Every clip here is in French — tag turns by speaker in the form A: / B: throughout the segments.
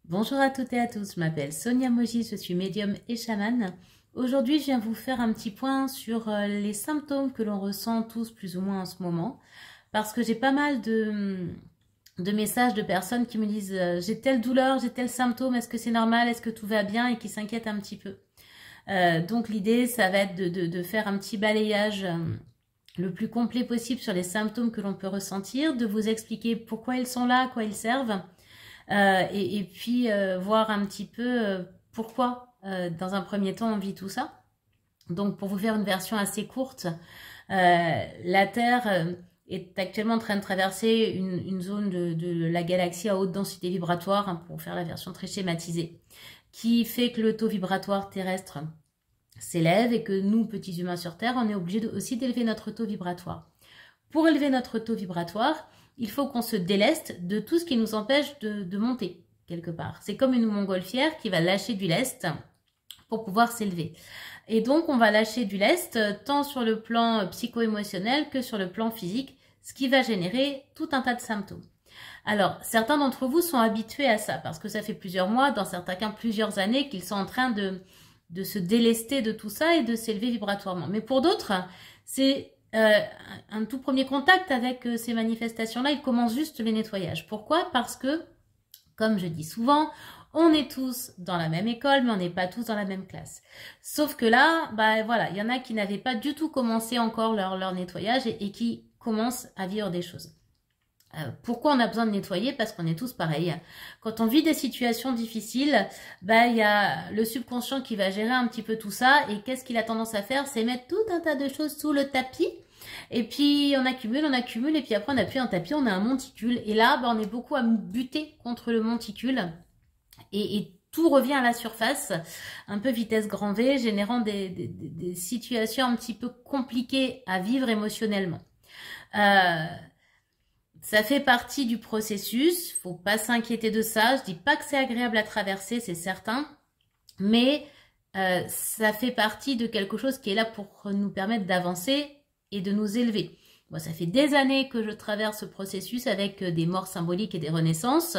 A: Bonjour à toutes et à tous, je m'appelle Sonia Moji, je suis médium et chamane. Aujourd'hui, je viens vous faire un petit point sur les symptômes que l'on ressent tous plus ou moins en ce moment. Parce que j'ai pas mal de messages de personnes qui me disent j'ai telle douleur, j'ai tel symptôme, est-ce que c'est normal, est-ce que tout va bien, et qui s'inquiètent un petit peu. Donc l'idée, ça va être de faire un petit balayage le plus complet possible sur les symptômes que l'on peut ressentir, de vous expliquer pourquoi ils sont là, à quoi ils servent. Et puis voir un petit peu pourquoi dans un premier temps on vit tout ça. Donc pour vous faire une version assez courte, la Terre est actuellement en train de traverser une zone de la galaxie à haute densité vibratoire, hein, pour faire la version très schématisée, qui fait que le taux vibratoire terrestre s'élève et que nous, petits humains sur Terre, on est obligé aussi d'élever notre taux vibratoire. Pour élever notre taux vibratoire, il faut qu'on se déleste de tout ce qui nous empêche de monter, quelque part. C'est comme une montgolfière qui va lâcher du lest pour pouvoir s'élever. Et donc, on va lâcher du lest tant sur le plan psycho-émotionnel que sur le plan physique, ce qui va générer tout un tas de symptômes. Alors, certains d'entre vous sont habitués à ça, parce que ça fait plusieurs mois, dans certains cas plusieurs années, qu'ils sont en train de se délester de tout ça et de s'élever vibratoirement. Mais pour d'autres, c'est un tout premier contact avec ces manifestations-là, il commence juste les nettoyages. Pourquoi? Parce que, comme je dis souvent, on est tous dans la même école, mais on n'est pas tous dans la même classe. Sauf que là, voilà, il y en a qui n'avaient pas du tout commencé encore leur nettoyage et qui commencent à vivre des choses. Pourquoi on a besoin de nettoyer? Parce qu'on est tous pareils. Quand on vit des situations difficiles, il y a le subconscient qui va gérer un petit peu tout ça. Et qu'est-ce qu'il a tendance à faire? C'est mettre tout un tas de choses sous le tapis. Et puis on accumule, et puis après on appuie un tapis, on a un monticule. Et là, on est beaucoup à buter contre le monticule. Et tout revient à la surface, un peu vitesse grand V, générant des situations un petit peu compliquées à vivre émotionnellement. Ça fait partie du processus, faut pas s'inquiéter de ça. Je dis pas que c'est agréable à traverser, c'est certain, mais ça fait partie de quelque chose qui est là pour nous permettre d'avancer et de nous élever. Moi, ça fait des années que je traverse ce processus avec des morts symboliques et des renaissances,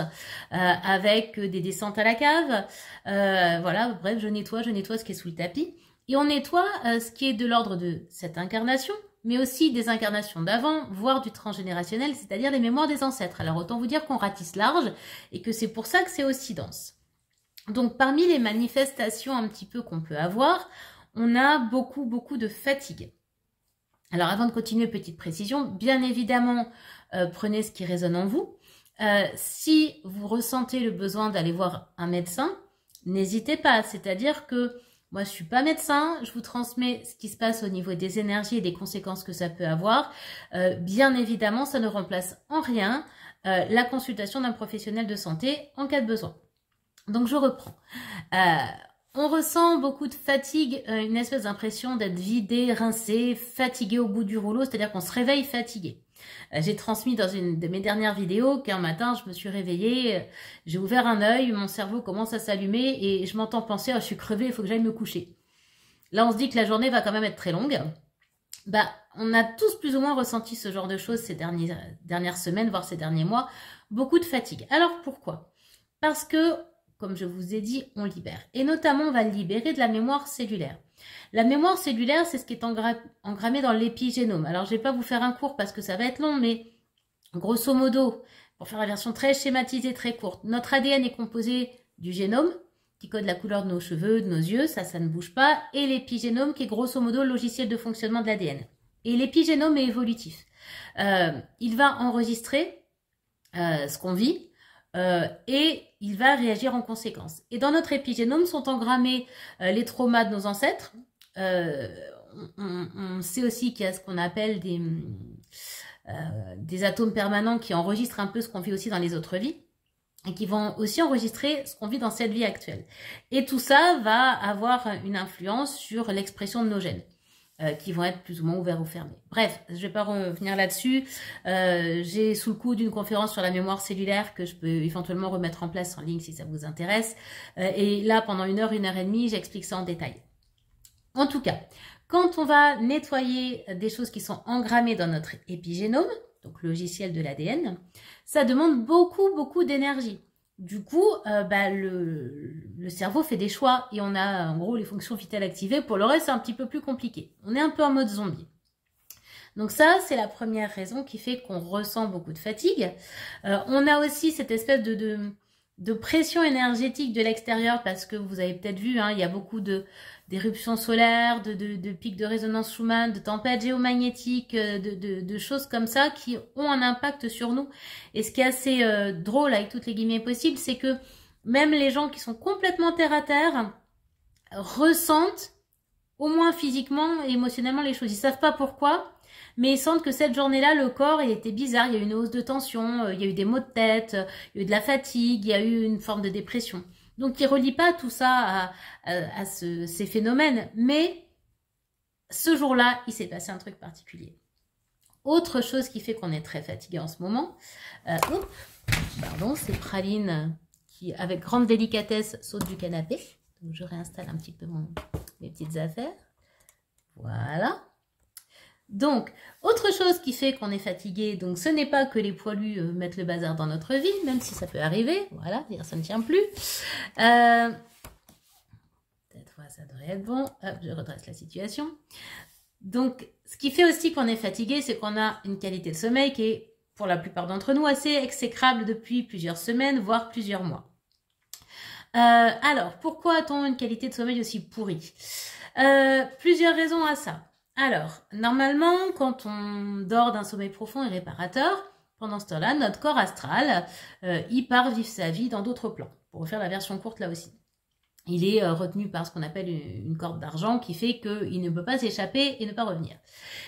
A: avec des descentes à la cave. Voilà, bref, je nettoie ce qui est sous le tapis. Et on nettoie ce qui est de l'ordre de cette incarnation, mais aussi des incarnations d'avant, voire du transgénérationnel, c'est-à-dire les mémoires des ancêtres. Alors autant vous dire qu'on ratisse large et que c'est pour ça que c'est aussi dense. Donc parmi les manifestations un petit peu qu'on peut avoir, on a beaucoup de fatigue. Alors avant de continuer, petite précision, bien évidemment, prenez ce qui résonne en vous. Si vous ressentez le besoin d'aller voir un médecin, n'hésitez pas, c'est-à-dire que moi, je suis pas médecin, je vous transmets ce qui se passe au niveau des énergies et des conséquences que ça peut avoir. Bien évidemment, ça ne remplace en rien la consultation d'un professionnel de santé en cas de besoin. Donc, je reprends. On ressent beaucoup de fatigue, une espèce d'impression d'être vidé, rincé, fatigué au bout du rouleau, c'est-à-dire qu'on se réveille fatigué. J'ai transmis dans une de mes dernières vidéos qu'un matin, je me suis réveillée, j'ai ouvert un œil, mon cerveau commence à s'allumer et je m'entends penser « Oh, je suis crevée, il faut que j'aille me coucher ». Là, on se dit que la journée va quand même être très longue. On a tous plus ou moins ressenti ce genre de choses ces dernières semaines, voire ces derniers mois. Beaucoup de fatigue. Alors, pourquoi? Parce que, comme je vous ai dit, on libère. Et notamment, on va libérer de la mémoire cellulaire. La mémoire cellulaire, c'est ce qui est engrammé dans l'épigénome. Alors, je ne vais pas vous faire un cours parce que ça va être long, mais grosso modo, pour faire la version très schématisée, très courte, notre ADN est composé du génome, qui code la couleur de nos cheveux, de nos yeux, ça ne bouge pas, et l'épigénome, qui est grosso modo le logiciel de fonctionnement de l'ADN. Et l'épigénome est évolutif. Il va enregistrer ce qu'on vit, et il va réagir en conséquence. Et dans notre épigénome sont engrammés les traumas de nos ancêtres. On sait aussi qu'il y a ce qu'on appelle des atomes permanents qui enregistrent un peu ce qu'on vit aussi dans les autres vies et qui vont aussi enregistrer ce qu'on vit dans cette vie actuelle. Et tout ça va avoir une influence sur l'expression de nos gènes. Qui vont être plus ou moins ouverts ou fermés. Bref, je ne vais pas revenir là-dessus. J'ai sous le coup d'une conférence sur la mémoire cellulaire que je peux éventuellement remettre en place en ligne si ça vous intéresse. Et là, pendant 1 heure, 1 heure et demie, j'explique ça en détail. En tout cas, quand on va nettoyer des choses qui sont engrammées dans notre épigénome, donc logiciel de l'ADN, ça demande beaucoup d'énergie. Du coup, le cerveau fait des choix et on a en gros les fonctions vitales activées. Pour le reste, c'est un petit peu plus compliqué. On est un peu en mode zombie. Donc ça, c'est la première raison qui fait qu'on ressent beaucoup de fatigue. On a aussi cette espèce de pression énergétique de l'extérieur parce que vous avez peut-être vu, hein, il y a beaucoup d'éruptions solaires, de pics de résonance Schumann, de tempêtes géomagnétiques, de choses comme ça qui ont un impact sur nous. Et ce qui est assez drôle avec toutes les guillemets possibles, c'est que même les gens qui sont complètement terre à terre ressentent au moins physiquement et émotionnellement les choses. Ils savent pas pourquoi, mais ils sentent que cette journée-là, le corps, il était bizarre. Il y a eu une hausse de tension, il y a eu des maux de tête, il y a eu de la fatigue, il y a eu une forme de dépression. Donc, ils ne relient pas tout ça à ces phénomènes. Mais ce jour-là, il s'est passé un truc particulier. Autre chose qui fait qu'on est très fatigué en ce moment, c'est Praline qui, avec grande délicatesse, saute du canapé. Donc, je réinstalle un petit peu mes petites affaires. Voilà. Donc, autre chose qui fait qu'on est fatigué, donc ce n'est pas que les poilus mettent le bazar dans notre vie, même si ça peut arriver, voilà, ça ne tient plus. Peut-être, ça devrait être bon. Hop, je redresse la situation. Donc, ce qui fait aussi qu'on est fatigué, c'est qu'on a une qualité de sommeil qui est, pour la plupart d'entre nous, assez exécrable depuis plusieurs semaines, voire plusieurs mois. Alors, pourquoi a-t-on une qualité de sommeil aussi pourrie? Plusieurs raisons à ça. Alors, normalement, quand on dort d'un sommeil profond et réparateur, pendant ce temps-là, notre corps astral, il part vivre sa vie dans d'autres plans. Pour refaire la version courte là aussi. Il est retenu par ce qu'on appelle une corde d'argent qui fait qu'il ne peut pas s'échapper et ne pas revenir.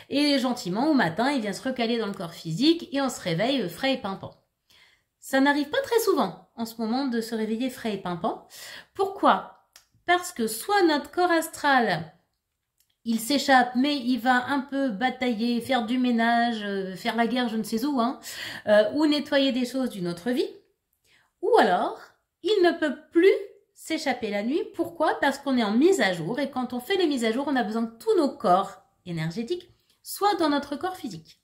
A: Et gentiment, au matin, il vient se recaler dans le corps physique et on se réveille frais et pimpant. Ça n'arrive pas très souvent en ce moment de se réveiller frais et pimpant. Pourquoi? Parce que soit notre corps astral, il s'échappe, mais il va un peu batailler, faire du ménage, faire la guerre je ne sais où, hein, ou nettoyer des choses d'une autre vie. Ou alors, il ne peut plus s'échapper la nuit. Pourquoi? Parce qu'on est en mise à jour, et quand on fait les mises à jour, on a besoin que tous nos corps énergétiques soient dans notre corps physique.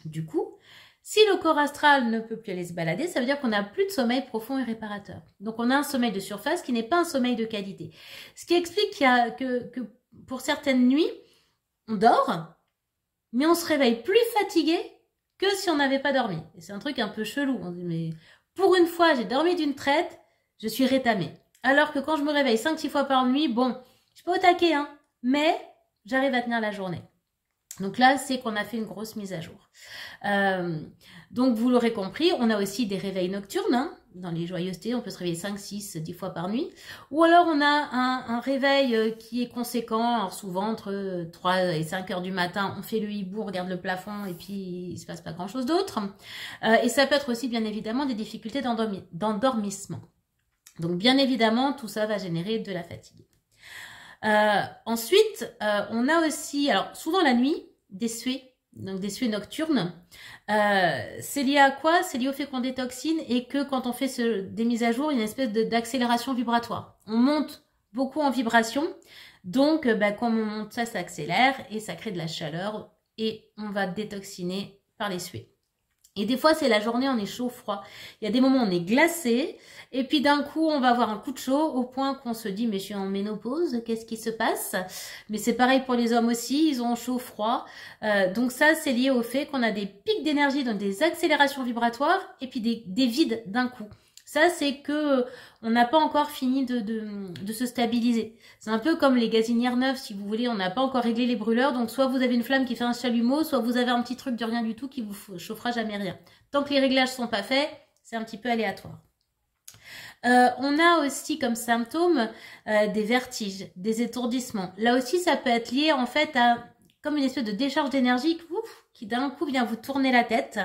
A: Du coup, si le corps astral ne peut plus aller se balader, ça veut dire qu'on n'a plus de sommeil profond et réparateur. Donc on a un sommeil de surface qui n'est pas un sommeil de qualité. Ce qui explique que pour certaines nuits, on dort, mais on se réveille plus fatigué que si on n'avait pas dormi. Et c'est un truc un peu chelou. On dit, mais pour une fois, j'ai dormi d'une traite, je suis rétamée. Alors que quand je me réveille 5-6 fois par nuit, bon, je suis pas au taquet, hein, mais j'arrive à tenir la journée. Donc là, c'est qu'on a fait une grosse mise à jour. Donc, vous l'aurez compris, on a aussi des réveils nocturnes. Hein, dans les joyeusetés, on peut se réveiller 5, 6, 10 fois par nuit. Ou alors, on a un réveil qui est conséquent. Alors, souvent, entre 3 et 5 heures du matin, on fait le hibou, on regarde le plafond et puis il se passe pas grand-chose d'autre. Et ça peut être aussi, bien évidemment, des difficultés d'endormissement. Donc, bien évidemment, tout ça va générer de la fatigue. Ensuite, on a aussi, alors souvent la nuit, des suées, donc des suées nocturnes. C'est lié à quoi? C'est lié au fait qu'on détoxine et que quand on fait des mises à jour, il y a une espèce d'accélération vibratoire. On monte beaucoup en vibration, donc quand on monte ça s'accélère et ça crée de la chaleur et on va détoxiner par les suées. Et des fois, c'est la journée, on est chaud-froid. Il y a des moments où on est glacé. Et puis d'un coup, on va avoir un coup de chaud au point qu'on se dit, mais je suis en ménopause, qu'est-ce qui se passe? Mais c'est pareil pour les hommes aussi, ils ont chaud-froid. Donc ça, c'est lié au fait qu'on a des pics d'énergie, donc des accélérations vibratoires, et puis des vides d'un coup. Ça, c'est que on n'a pas encore fini de se stabiliser. C'est un peu comme les gazinières neuves, si vous voulez, on n'a pas encore réglé les brûleurs. Donc, soit vous avez une flamme qui fait un chalumeau, soit vous avez un petit truc de rien du tout qui vous chauffera jamais rien. Tant que les réglages sont pas faits, c'est un petit peu aléatoire. On a aussi comme symptômes des vertiges, des étourdissements. Là aussi, ça peut être lié en fait à comme une espèce de décharge d'énergie qui d'un coup vient vous tourner la tête.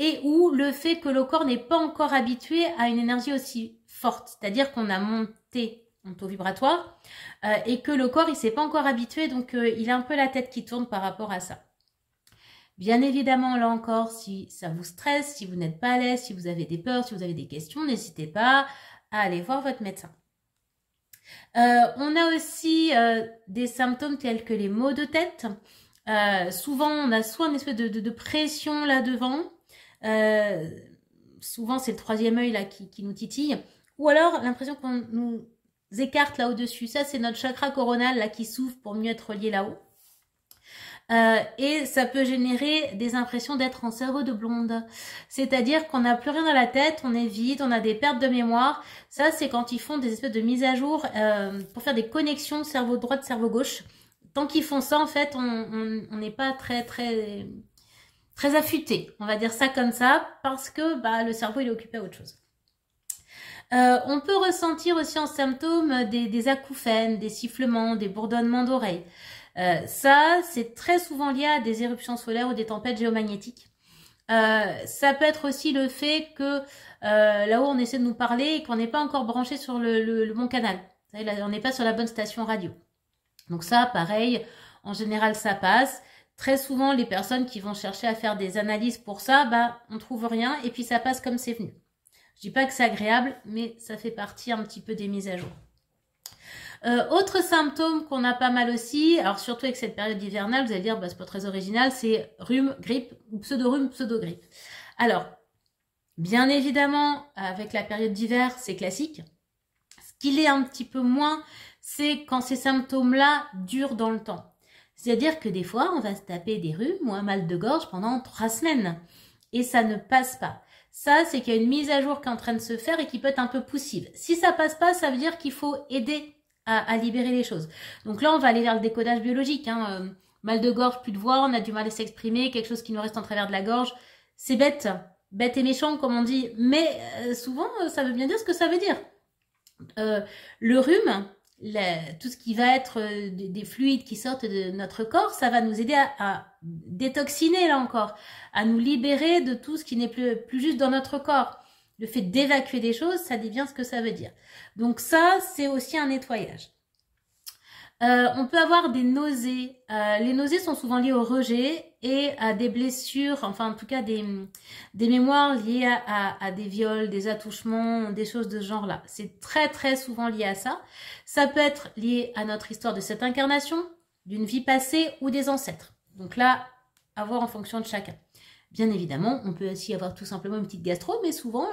A: Et où le fait que le corps n'est pas encore habitué à une énergie aussi forte. C'est-à-dire qu'on a monté en taux vibratoire et que le corps, il s'est pas encore habitué, donc il a un peu la tête qui tourne par rapport à ça. Bien évidemment, là encore, si ça vous stresse, si vous n'êtes pas à l'aise, si vous avez des peurs, si vous avez des questions, n'hésitez pas à aller voir votre médecin. On a aussi des symptômes tels que les maux de tête. Souvent, on a soit une espèce de pression là devant, souvent c'est le troisième œil là qui nous titille, ou alors l'impression qu'on nous écarte là au-dessus. Ça, c'est notre chakra coronal là qui s'ouvre pour mieux être relié là-haut. Et ça peut générer des impressions d'être en cerveau de blonde. C'est-à-dire qu'on n'a plus rien dans la tête, on est vide, on a des pertes de mémoire. Ça, c'est quand ils font des espèces de mises à jour pour faire des connexions cerveau droit, cerveau gauche. Tant qu'ils font ça, en fait, on n'est pas très affûté. On va dire ça comme ça, parce que bah, le cerveau, il est occupé à autre chose. On peut ressentir aussi en symptômes des acouphènes, des sifflements, des bourdonnements d'oreilles. Ça, c'est très souvent lié à des éruptions solaires ou des tempêtes géomagnétiques. Ça peut être aussi le fait que là-haut, on essaie de nous parler et qu'on n'est pas encore branché sur le bon canal. Vous savez, là, on n'est pas sur la bonne station radio. Donc ça, pareil, en général, ça passe. Très souvent, les personnes qui vont chercher à faire des analyses pour ça, bah, on trouve rien et puis ça passe comme c'est venu. Je dis pas que c'est agréable, mais ça fait partie un petit peu des mises à jour. Autre symptôme qu'on a pas mal aussi, alors surtout avec cette période hivernale, vous allez dire, bah, c'est pas très original, c'est rhume, grippe, ou pseudo-rhume, pseudo-grippe. Alors, bien évidemment, avec la période d'hiver, c'est classique. Ce qu'il est un petit peu moins, c'est quand ces symptômes-là durent dans le temps. C'est-à-dire que des fois, on va se taper des rhumes ou un mal de gorge pendant 3 semaines. Et ça ne passe pas. Ça, c'est qu'il y a une mise à jour qui est en train de se faire et qui peut être un peu poussive. Si ça passe pas, ça veut dire qu'il faut aider à libérer les choses. Donc là, on va aller vers le décodage biologique. Mal de gorge, plus de voix, on a du mal à s'exprimer, quelque chose qui nous reste en travers de la gorge. C'est bête et méchant comme on dit, mais souvent, ça veut bien dire ce que ça veut dire. Le rhume, tout ce qui va être des fluides qui sortent de notre corps, ça va nous aider à détoxiner, là encore, à nous libérer de tout ce qui n'est plus juste dans notre corps. Le fait d'évacuer des choses, ça dit bien ce que ça veut dire. Donc ça, c'est aussi un nettoyage. On peut avoir des nausées. Les nausées sont souvent liées au rejet et à des blessures, enfin en tout cas des mémoires liées à des viols, des attouchements, des choses de ce genre-là. C'est très souvent lié à ça. Ça peut être lié à notre histoire de cette incarnation, d'une vie passée ou des ancêtres. Donc là, à voir en fonction de chacun. Bien évidemment, on peut aussi avoir tout simplement une petite gastro, mais souvent,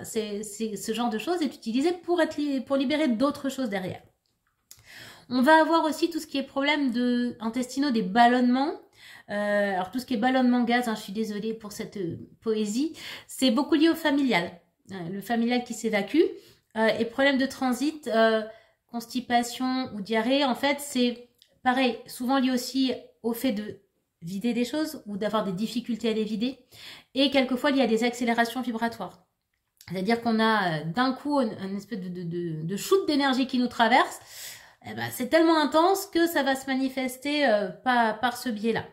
A: ce genre de choses est utilisé pour libérer d'autres choses derrière. On va avoir aussi tout ce qui est problème intestinaux, des ballonnements. Alors tout ce qui est ballonnement gaz, je suis désolée pour cette poésie, c'est beaucoup lié au familial. Le familial qui s'évacue. Et problème de transit, constipation ou diarrhée, en fait, c'est pareil, souvent lié aussi au fait de vider des choses ou d'avoir des difficultés à les vider. Et quelquefois, il y a des accélérations vibratoires. C'est-à-dire qu'on a d'un coup une espèce de shoot d'énergie qui nous traverse. Eh ben, c'est tellement intense que ça va se manifester par ce biais-là.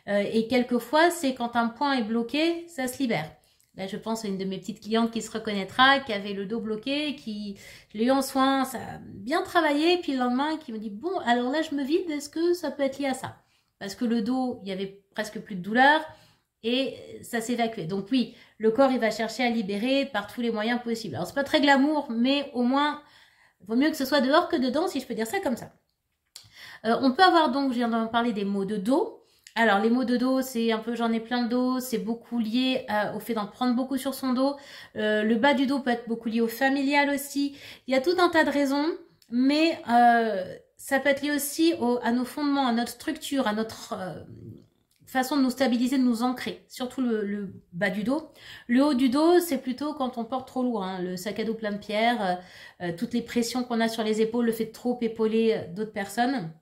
A: Et quelquefois, c'est quand un point est bloqué, ça se libère. Là, je pense à une de mes petites clientes qui se reconnaîtra, qui avait le dos bloqué, je l'ai eu en soin, ça a bien travaillé, puis le lendemain, qui me dit, bon, alors là, je me vide, est-ce que ça peut être lié à ça? Parce que le dos, il y avait presque plus de douleur et ça s'évacuait. Donc oui, le corps, il va chercher à libérer par tous les moyens possibles. Alors, c'est pas très glamour, mais au moins, vaut mieux que ce soit dehors que dedans, si je peux dire ça comme ça. On peut avoir donc, je viens d'en parler, des maux de dos. Alors, les maux de dos, c'est un peu j'en ai plein le dos, c'est beaucoup lié au fait d'en prendre beaucoup sur son dos. Le bas du dos peut être beaucoup lié au familial aussi. Il y a tout un tas de raisons, mais ça peut être lié aussi à nos fondements, à notre structure, à notre façon de nous stabiliser, de nous ancrer. Surtout le bas du dos. Le haut du dos, c'est plutôt quand on porte trop lourd, le sac à dos plein de pierres, toutes les pressions qu'on a sur les épaules, le fait de trop épauler d'autres personnes.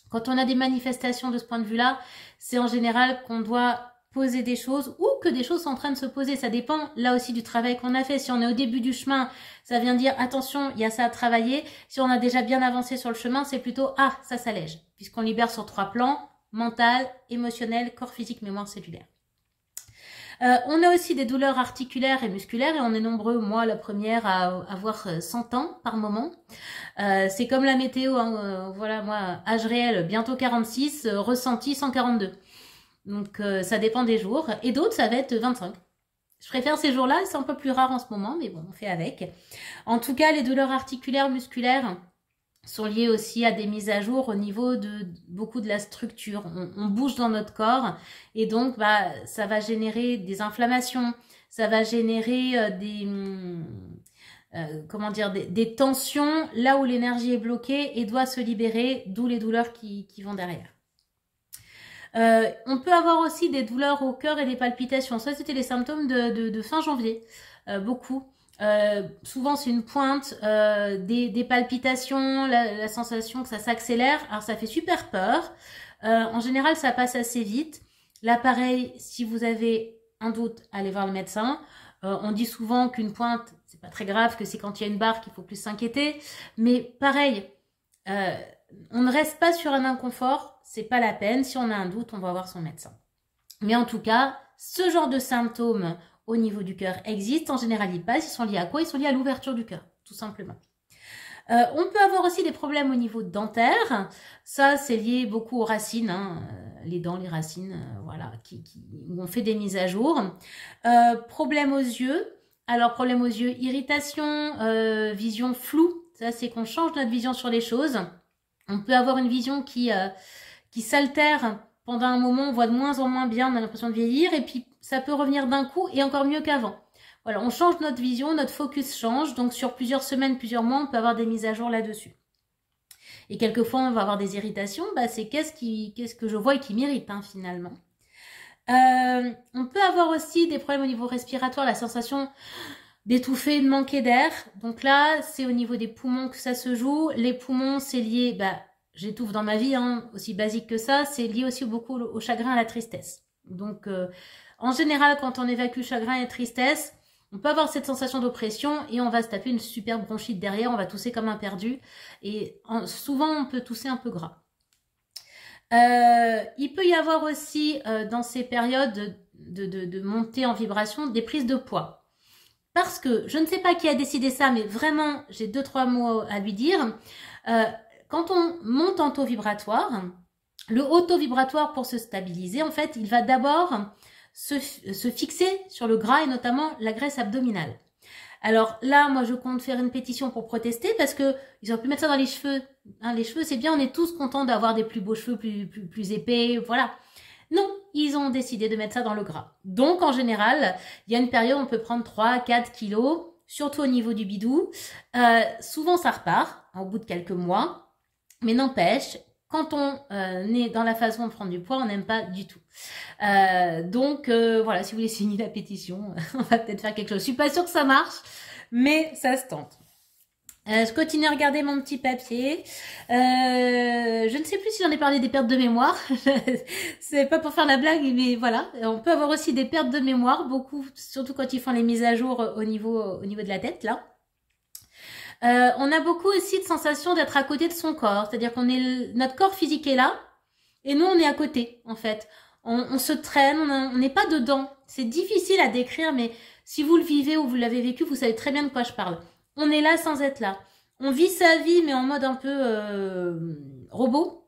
A: Quand on a des manifestations de ce point de vue-là, c'est en général qu'on doit poser des choses ou que des choses sont en train de se poser. Ça dépend là aussi du travail qu'on a fait. Si on est au début du chemin, ça vient dire attention, il y a ça à travailler. Si on a déjà bien avancé sur le chemin, c'est plutôt ça s'allège. Puisqu'on libère sur 3 plans, mental, émotionnel, corps physique, mémoire cellulaire. On a aussi des douleurs articulaires et musculaires et on est nombreux, moi la première, à avoir 100 ans par moment. C'est comme la météo, voilà, moi, âge réel, bientôt 46, ressenti 142. Donc ça dépend des jours. Et d'autres, ça va être 25. Je préfère ces jours-là, c'est un peu plus rare en ce moment, mais bon, on fait avec. En tout cas, les douleurs articulaires, musculaires, sont liées aussi à des mises à jour au niveau de beaucoup de la structure. On bouge dans notre corps et donc bah, ça va générer des inflammations, ça va générer comment dire, des tensions là où l'énergie est bloquée et doit se libérer, d'où les douleurs qui vont derrière. On peut avoir aussi des douleurs au cœur et des palpitations. Ça, c'était les symptômes de fin janvier, beaucoup. Souvent c'est une pointe, des palpitations, la sensation que ça s'accélère. Alors ça fait super peur. En général ça passe assez vite. Là pareil, si vous avez un doute, allez voir le médecin. On dit souvent qu'une pointe c'est pas très grave, que c'est quand il y a une barre qu'il faut plus s'inquiéter. Mais pareil, on ne reste pas sur un inconfort, c'est pas la peine. Si on a un doute, on va voir son médecin. Mais en tout cas, ce genre de symptômes au niveau du cœur existent. En général, ils passent. Ils sont liés à quoi? Ils sont liés à l'ouverture du cœur, tout simplement. On peut avoir aussi des problèmes au niveau dentaire. Ça, c'est lié beaucoup aux racines, hein, les dents, les racines, voilà, où on fait des mises à jour. Problème aux yeux. Alors, problème aux yeux, irritation, vision floue. Ça, c'est qu'on change notre vision sur les choses. On peut avoir une vision qui s'altère pendant un moment, on voit de moins en moins bien, on a l'impression de vieillir, et puis ça peut revenir d'un coup et encore mieux qu'avant. Voilà, on change notre vision, notre focus change, donc sur plusieurs semaines, plusieurs mois, on peut avoir des mises à jour là-dessus. Et quelquefois, on va avoir des irritations, bah, c'est qu'est-ce que je vois et qui m'irrite, hein, finalement. On peut avoir aussi des problèmes au niveau respiratoire, la sensation d'étouffer, de manquer d'air. Donc là, c'est au niveau des poumons que ça se joue. Les poumons, c'est lié, bah, j'étouffe dans ma vie, hein, aussi basique que ça, c'est lié aussi beaucoup au chagrin, à la tristesse. Donc, en général, quand on évacue chagrin et tristesse, on peut avoir cette sensation d'oppression et on va se taper une super bronchite derrière, on va tousser comme un perdu. Et souvent, on peut tousser un peu gras. Il peut y avoir aussi, dans ces périodes de montée en vibration, des prises de poids. Parce que, je ne sais pas qui a décidé ça, mais vraiment, j'ai 2-3 mots à lui dire. Quand on monte en taux vibratoire, le haut taux vibratoire, pour se stabiliser, en fait, il va d'abord se fixer sur le gras et notamment la graisse abdominale. Alors là, moi, je compte faire une pétition pour protester parce que ils auraient pu mettre ça dans les cheveux. Hein, les cheveux, c'est bien, on est tous contents d'avoir des plus beaux cheveux, plus épais, voilà. Non, ils ont décidé de mettre ça dans le gras. Donc, en général, il y a une période où on peut prendre 3-4 kilos, surtout au niveau du bidou. Souvent, ça repart au bout de quelques mois. Mais n'empêche, quand on est dans la phase où on prend du poids, on n'aime pas du tout. Donc, voilà, si vous voulez signer la pétition, on va peut-être faire quelque chose. Je suis pas sûre que ça marche, mais ça se tente. Je continue à regarder mon petit papier. Je ne sais plus si j'en ai parlé des pertes de mémoire. C'est pas pour faire la blague, mais voilà. On peut avoir aussi des pertes de mémoire, beaucoup, surtout quand ils font les mises à jour au niveau de la tête, là. On a beaucoup aussi de sensation d'être à côté de son corps. C'est-à-dire notre corps physique est là, et nous, on est à côté, en fait. On se traîne, on n'est pas dedans. C'est difficile à décrire, mais si vous le vivez ou vous l'avez vécu, vous savez très bien de quoi je parle. On est là sans être là. On vit sa vie, mais en mode un peu robot.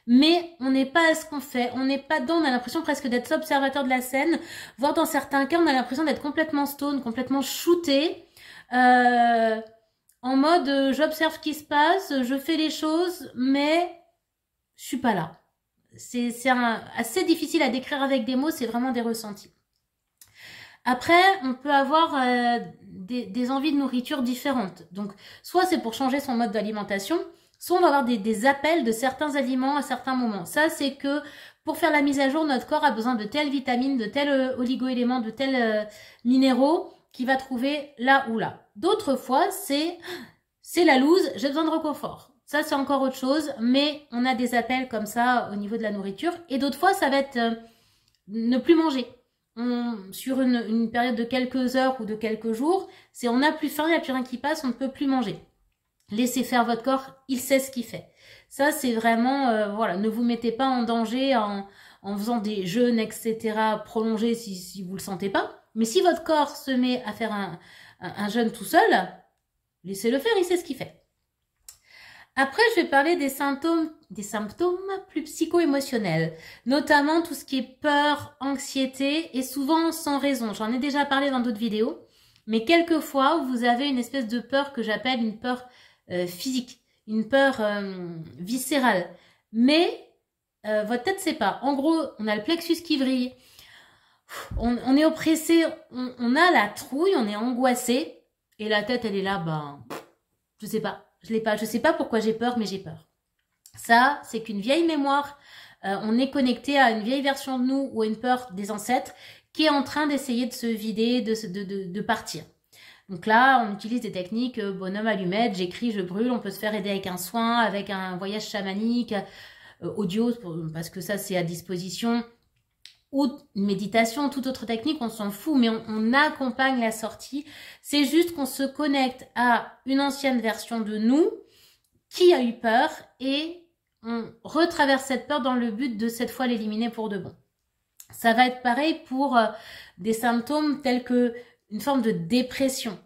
A: Mais on n'est pas à ce qu'on fait. On n'est pas dedans. On a l'impression presque d'être observateur de la scène. Voire dans certains cas, on a l'impression d'être complètement stone, complètement shooté. En mode, j'observe ce qui se passe, je fais les choses, mais je suis pas là. C'est assez difficile à décrire avec des mots, c'est vraiment des ressentis. Après, on peut avoir des envies de nourriture différentes. Donc, soit c'est pour changer son mode d'alimentation, soit on va avoir des appels de certains aliments à certains moments. Ça, c'est que pour faire la mise à jour, notre corps a besoin de telles vitamines, de tels oligo-éléments, de tels minéraux qu'il va trouver là ou là. D'autres fois, c'est la loose, j'ai besoin de réconfort. Ça, c'est encore autre chose, mais on a des appels comme ça au niveau de la nourriture. Et d'autres fois, ça va être ne plus manger. Sur une période de quelques heures ou de quelques jours, c'est on n'a plus faim, il n'y a plus rien qui passe, on ne peut plus manger. Laissez faire votre corps, il sait ce qu'il fait. Ça, c'est vraiment, voilà, ne vous mettez pas en danger en faisant des jeûnes, etc. prolongés si vous le sentez pas. Mais si votre corps se met à faire un jeûne tout seul, laissez-le faire, il sait ce qu'il fait. Après, je vais parler des symptômes plus psycho-émotionnels, notamment tout ce qui est peur, anxiété, et souvent sans raison. J'en ai déjà parlé dans d'autres vidéos, mais quelquefois, vous avez une espèce de peur que j'appelle une peur physique, une peur viscérale. Mais votre tête sait pas. En gros, on a le plexus qui vrille, on est oppressé, on a la trouille, on est angoissé, et la tête, elle est là, je sais pas, je sais pas pourquoi j'ai peur, mais j'ai peur. Ça, c'est qu'une vieille mémoire, on est connecté à une vieille version de nous ou à une peur des ancêtres qui est en train d'essayer de se vider, de partir. Donc là, on utilise des techniques bonhomme allumette, j'écris, je brûle, on peut se faire aider avec un soin, avec un voyage chamanique, audio, parce que ça c'est à disposition, ou une méditation, toute autre technique, on s'en fout, mais on accompagne la sortie. C'est juste qu'on se connecte à une ancienne version de nous qui a eu peur et on retraverse cette peur dans le but de cette fois l'éliminer pour de bon. Ça va être pareil pour des symptômes tels que une forme de dépression.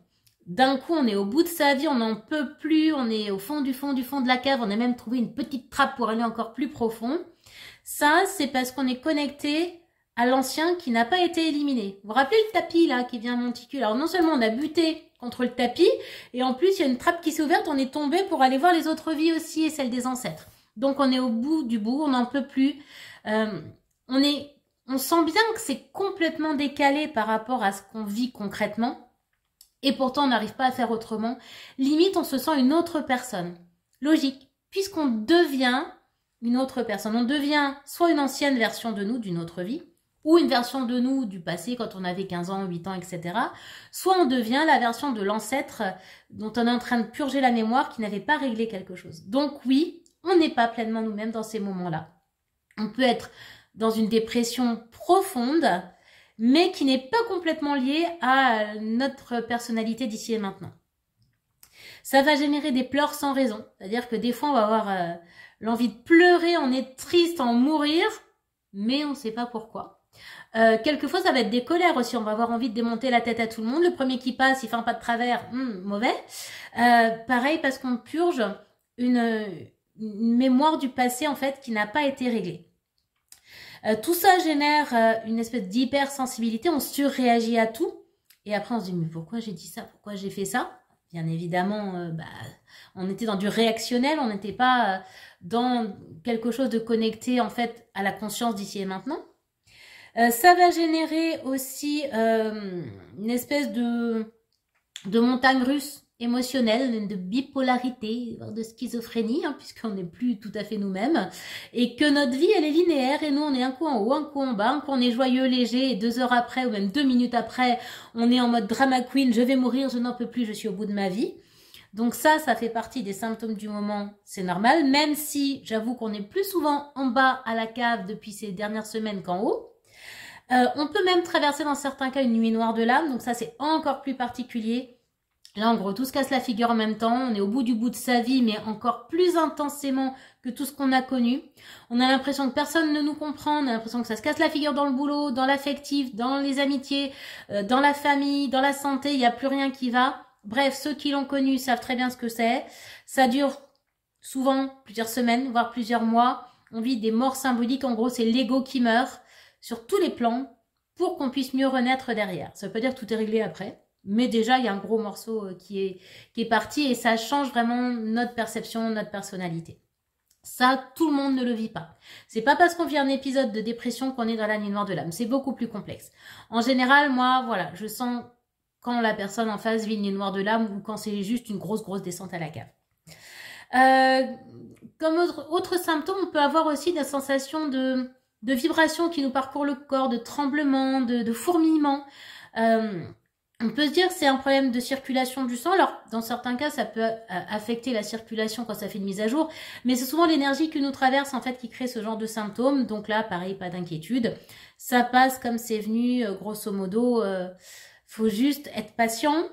A: D'un coup, on est au bout de sa vie, on n'en peut plus, on est au fond de la cave, on a même trouvé une petite trappe pour aller encore plus profond. Ça, c'est parce qu'on est connecté à l'ancien qui n'a pas été éliminé. Vous vous rappelez le tapis là qui vient monticule? Alors non seulement on a buté contre le tapis, et en plus il y a une trappe qui s'est ouverte, on est tombé pour aller voir les autres vies aussi et celles des ancêtres. Donc on est au bout du bout, on n'en peut plus. On sent bien que c'est complètement décalé par rapport à ce qu'on vit concrètement. Et pourtant, on n'arrive pas à faire autrement. Limite, on se sent une autre personne. Logique, puisqu'on devient une autre personne. On devient soit une ancienne version de nous, d'une autre vie, ou une version de nous du passé quand on avait 15 ans, 8 ans, etc. Soit on devient la version de l'ancêtre dont on est en train de purger la mémoire qui n'avait pas réglé quelque chose. Donc oui, on n'est pas pleinement nous-mêmes dans ces moments-là. On peut être dans une dépression profonde, mais qui n'est pas complètement liée à notre personnalité d'ici et maintenant. Ça va générer des pleurs sans raison, c'est-à-dire que des fois on va avoir l'envie de pleurer, on est triste, en mourir, mais on ne sait pas pourquoi. Quelquefois ça va être des colères aussi, on va avoir envie de démonter la tête à tout le monde, le premier qui passe, il fait un pas de travers, mauvais. Pareil parce qu'on purge une mémoire du passé en fait qui n'a pas été réglée. Tout ça génère une espèce d'hypersensibilité, on surréagit à tout. Et après, on se dit, mais pourquoi j'ai dit ça? Pourquoi j'ai fait ça? Bien évidemment, on était dans du réactionnel, on n'était pas dans quelque chose de connecté, en fait, à la conscience d'ici et maintenant. Ça va générer aussi une espèce de montagne russe émotionnelle, de bipolarité, de schizophrénie, puisqu'on n'est plus tout à fait nous-mêmes, et que notre vie, elle est linéaire, et nous, on est un coup en haut, un coup en bas, un coup on est joyeux, léger, et 2 heures après, ou même 2 minutes après, on est en mode drama queen, je vais mourir, je n'en peux plus, je suis au bout de ma vie. Donc ça fait partie des symptômes du moment, c'est normal, même si j'avoue qu'on est plus souvent en bas à la cave depuis ces dernières semaines qu'en haut. On peut même traverser dans certains cas une nuit noire de l'âme, donc ça c'est encore plus particulier. Là, en gros, tout se casse la figure en même temps. On est au bout du bout de sa vie, mais encore plus intensément que tout ce qu'on a connu. On a l'impression que personne ne nous comprend. On a l'impression que ça se casse la figure dans le boulot, dans l'affectif, dans les amitiés, dans la famille, dans la santé. Il n'y a plus rien qui va. Bref, ceux qui l'ont connu savent très bien ce que c'est. Ça dure souvent plusieurs semaines, voire plusieurs mois. On vit des morts symboliques. En gros, c'est l'ego qui meurt sur tous les plans pour qu'on puisse mieux renaître derrière. Ça veut pas dire que tout est réglé après. Mais déjà, il y a un gros morceau qui est parti et ça change vraiment notre perception, notre personnalité. Ça, tout le monde ne le vit pas. C'est pas parce qu'on vit un épisode de dépression qu'on est dans la nuit noire de l'âme. C'est beaucoup plus complexe. En général, moi, voilà, je sens quand la personne en face vit une nuit noire de l'âme ou quand c'est juste une grosse descente à la cave. Comme autre symptôme, on peut avoir aussi des sensations de vibrations qui nous parcourent le corps, de tremblements, de fourmillements. On peut se dire que c'est un problème de circulation du sang. Alors, dans certains cas, ça peut affecter la circulation quand ça fait une mise à jour. Mais c'est souvent l'énergie qui nous traverse, en fait, qui crée ce genre de symptômes. Donc là, pareil, pas d'inquiétude. Ça passe comme c'est venu, grosso modo. Faut juste être patient.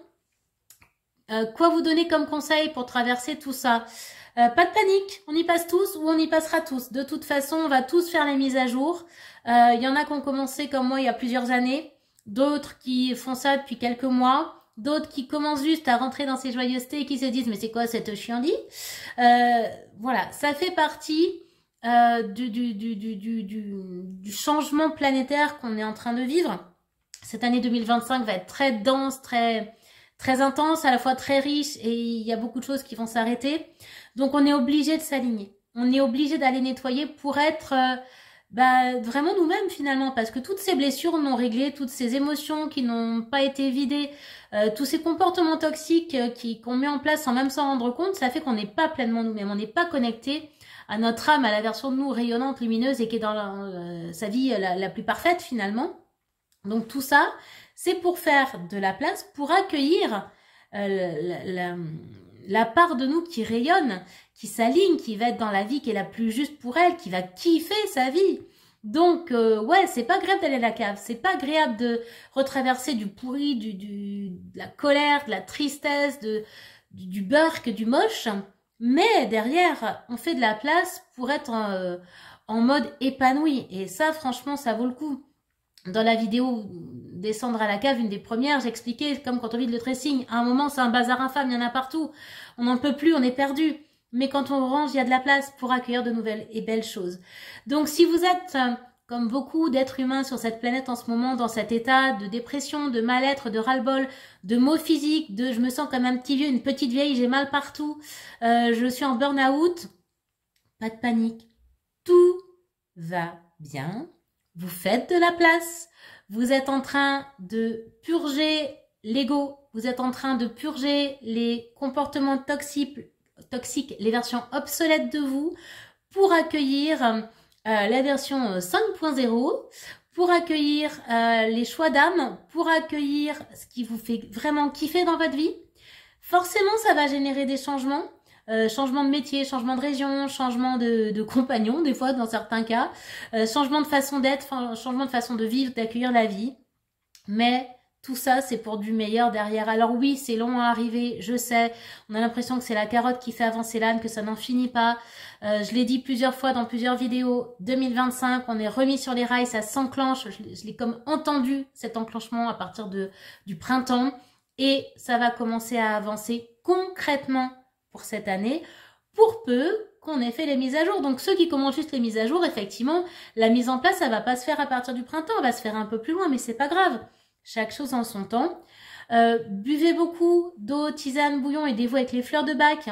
A: Quoi vous donner comme conseil pour traverser tout ça? Pas de panique. On y passe tous ou on y passera tous. De toute façon, on va tous faire les mises à jour. Il y en a qui ont commencé comme moi il y a plusieurs années. D'autres qui font ça depuis quelques mois, d'autres qui commencent juste à rentrer dans ces joyeusetés et qui se disent mais c'est quoi cette chiandie? Voilà, ça fait partie du changement planétaire qu'on est en train de vivre. Cette année 2025 va être très dense, très très intense, à la fois très riche et il y a beaucoup de choses qui vont s'arrêter. Donc on est obligé de s'aligner. On est obligé d'aller nettoyer pour être vraiment nous-mêmes finalement, parce que toutes ces blessures non réglées, toutes ces émotions qui n'ont pas été vidées, tous ces comportements toxiques qu'on met en place sans même s'en rendre compte, ça fait qu'on n'est pas pleinement nous-mêmes, on n'est pas connecté à notre âme, à la version de nous rayonnante, lumineuse et qui est dans sa vie la plus parfaite finalement. Donc tout ça, c'est pour faire de la place, pour accueillir la part de nous qui rayonne, qui s'aligne, qui va être dans la vie qui est la plus juste pour elle, qui va kiffer sa vie. Donc, ouais, c'est pas agréable d'aller à la cave, c'est pas agréable de retraverser du pourri, de la colère, de la tristesse, du burk, du moche, mais derrière, on fait de la place pour être en mode épanoui, et ça, franchement, ça vaut le coup. Dans la vidéo Descendre à la cave, une des premières, j'expliquais, comme quand on vide le dressing, à un moment, c'est un bazar infâme, il y en a partout, on n'en peut plus, on est perdu. Mais quand on range, il y a de la place pour accueillir de nouvelles et belles choses. Donc si vous êtes, comme beaucoup d'êtres humains sur cette planète en ce moment, dans cet état de dépression, de mal-être, de ras-le-bol, de maux physiques, de je me sens comme un petit vieux, une petite vieille, j'ai mal partout, je suis en burn-out, pas de panique. Tout va bien. Vous faites de la place. Vous êtes en train de purger l'ego. Vous êtes en train de purger les comportements toxiques, les versions obsolètes de vous, pour accueillir la version 5.0, pour accueillir les choix d'âme, pour accueillir ce qui vous fait vraiment kiffer dans votre vie. Forcément, ça va générer des changements. Changement de métier, changement de région, changement de compagnon, des fois dans certains cas, changement de façon d'être, changement de façon de vivre, d'accueillir la vie. Mais tout ça, c'est pour du meilleur derrière. Alors oui, c'est long à arriver, je sais. On a l'impression que c'est la carotte qui fait avancer l'âne, que ça n'en finit pas. Je l'ai dit plusieurs fois dans plusieurs vidéos. 2025, on est remis sur les rails, ça s'enclenche. Je l'ai comme entendu, cet enclenchement, à partir du printemps. Et ça va commencer à avancer concrètement pour cette année, pour peu qu'on ait fait les mises à jour. Donc ceux qui commencent juste les mises à jour, effectivement, la mise en place, ça va pas se faire à partir du printemps, elle va se faire un peu plus loin, mais c'est pas grave. Chaque chose en son temps. Buvez beaucoup d'eau, tisane, bouillon, aidez-vous avec les fleurs de bac.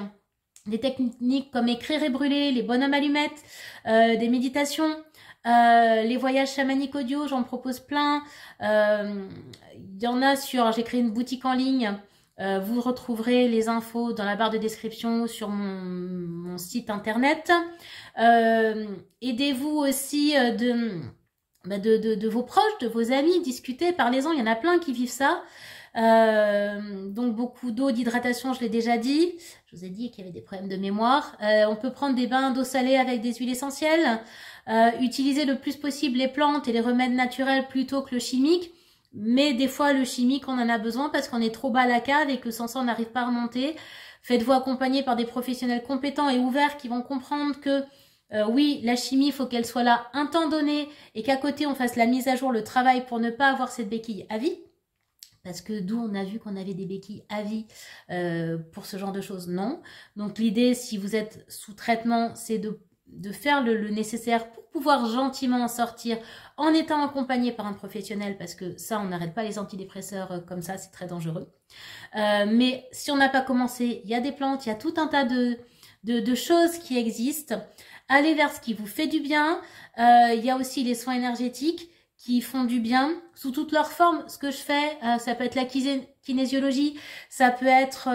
A: Des techniques comme écrire et brûler, les bonhommes allumettes, des méditations, les voyages chamaniques audio, j'en propose plein. Il y en a j'ai créé une boutique en ligne. Vous retrouverez les infos dans la barre de description sur mon site internet. Aidez-vous aussi de vos proches, de vos amis, discutez, parlez-en, il y en a plein qui vivent ça. Donc beaucoup d'eau, d'hydratation, je l'ai déjà dit. Je vous ai dit qu'il y avait des problèmes de mémoire. On peut prendre des bains d'eau salée avec des huiles essentielles. Utiliser le plus possible les plantes et les remèdes naturels plutôt que le chimique. Mais des fois, le chimique, on en a besoin parce qu'on est trop bas à la cave et que sans ça, on n'arrive pas à remonter. Faites-vous accompagner par des professionnels compétents et ouverts qui vont comprendre que oui, la chimie, il faut qu'elle soit là un temps donné et qu'à côté, on fasse la mise à jour, le travail pour ne pas avoir cette béquille à vie. Parce que d'où on a vu qu'on avait des béquilles à vie pour ce genre de choses, non. Donc l'idée, si vous êtes sous traitement, c'est de faire le nécessaire pour pouvoir gentiment en sortir en étant accompagné par un professionnel, parce que ça, on n'arrête pas les antidépresseurs comme ça, c'est très dangereux. Mais si on n'a pas commencé, il y a des plantes, il y a tout un tas de choses qui existent. Allez vers ce qui vous fait du bien. Il y a aussi les soins énergétiques qui font du bien sous toutes leurs formes. Ce que je fais, ça peut être la kinésiologie, ça peut être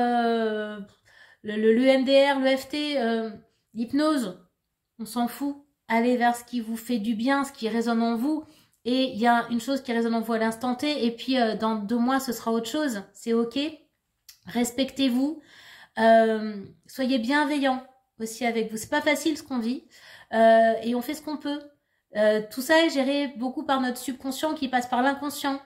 A: l'EMDR, l'EFT, l'hypnose. On s'en fout. Allez vers ce qui vous fait du bien, ce qui résonne en vous. Et il y a une chose qui résonne en vous à l'instant T. Et puis, dans 2 mois, ce sera autre chose. C'est OK. Respectez-vous. Soyez bienveillants aussi avec vous. C'est pas facile ce qu'on vit. Et on fait ce qu'on peut. Tout ça est géré beaucoup par notre subconscient qui passe par l'inconscient.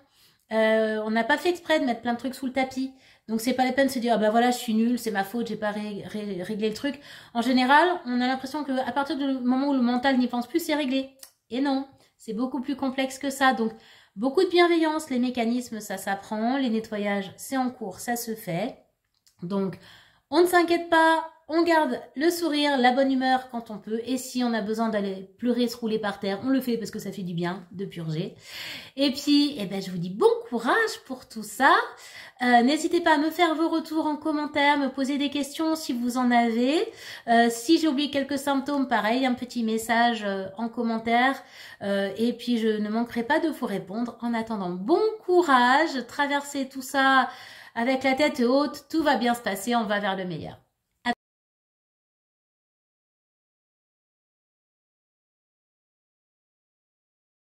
A: On n'a pas fait exprès de mettre plein de trucs sous le tapis. Donc c'est pas la peine de se dire, ah ben voilà, je suis nulle, c'est ma faute, j'ai pas réglé le truc. En général, on a l'impression que à partir du moment où le mental n'y pense plus, c'est réglé. Et non, c'est beaucoup plus complexe que ça. Donc beaucoup de bienveillance, les mécanismes, ça s'apprend, les nettoyages, c'est en cours, ça se fait. Donc on ne s'inquiète pas, on garde le sourire, la bonne humeur quand on peut. Et si on a besoin d'aller pleurer, se rouler par terre, on le fait parce que ça fait du bien de purger. Et puis, eh ben, je vous dis bon courage pour tout ça. N'hésitez pas à me faire vos retours en commentaire, me poser des questions si vous en avez. Si j'ai oublié quelques symptômes, pareil, un petit message en commentaire. Et puis je ne manquerai pas de vous répondre. En attendant, bon courage, traversez tout ça avec la tête haute, tout va bien se passer, on va vers le meilleur.